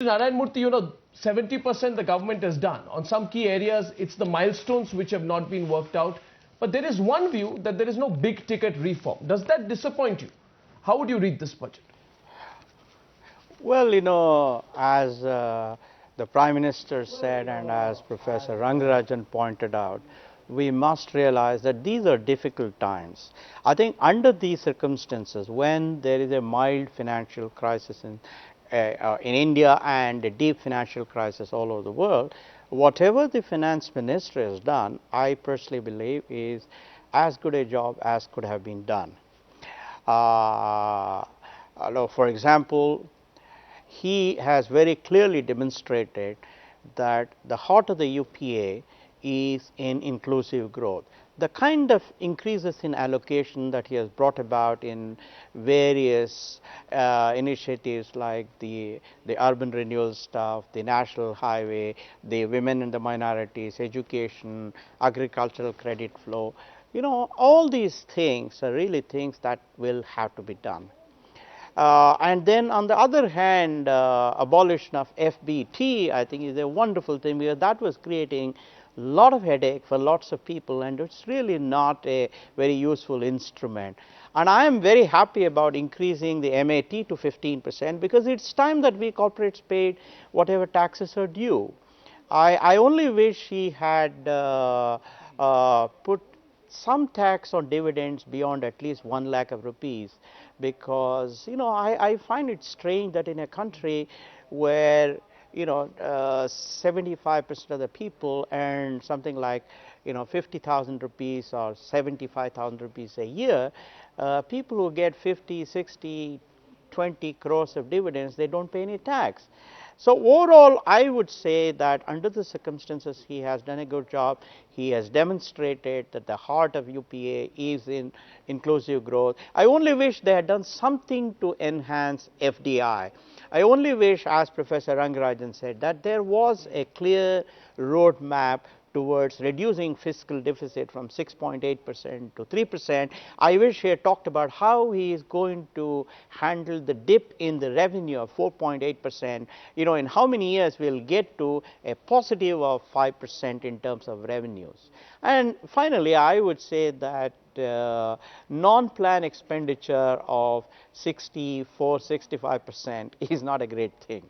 Narayanmurthy, 70% the government has done. On some key areas, it's the milestones which have not been worked out. But there is one view that there is no big ticket reform. Does that disappoint you? How would you read this budget? Well, as the Prime Minister said and as Professor Rangarajan pointed out, we must realize that these are difficult times. I think under these circumstances, when there is a mild financial crisis in India and a deep financial crisis all over the world, whatever the Finance Minister has done, I personally believe is as good a job as could have been done. For example, he has very clearly demonstrated that the heart of the UPA is in inclusive growth. The kind of increases in allocation that he has brought about in various initiatives like the urban renewal stuff, the national highway, the women and the minorities, education, agricultural credit flow, all these things are really things that will have to be done. And then on the other hand, abolition of FBT, I think, is a wonderful thing, because that was creating a lot of headache for lots of people, and it's really not a very useful instrument. And I am very happy about increasing the MAT to 15%, because it's time that we corporates paid whatever taxes are due. I only wish he had put some tax on dividends beyond at least 1 lakh of rupees, because I find it strange that in a country where 75% of the people earn something like 50,000 rupees or 75,000 rupees a year, people who get 50, 60, 20 crores of dividends, they don't pay any tax. So overall, I would say that under the circumstances, he has done a good job. He has demonstrated that the heart of UPA is in inclusive growth. I only wish they had done something to enhance FDI. I only wish, as Professor Rangarajan said, that there was a clear roadmap towards reducing fiscal deficit from 6.8% to 3%. I wish he had talked about how he is going to handle the dip in the revenue of 4.8%. In how many years we will get to a positive of 5% in terms of revenues. And finally, I would say that non-plan expenditure of 64, 65% is not a great thing.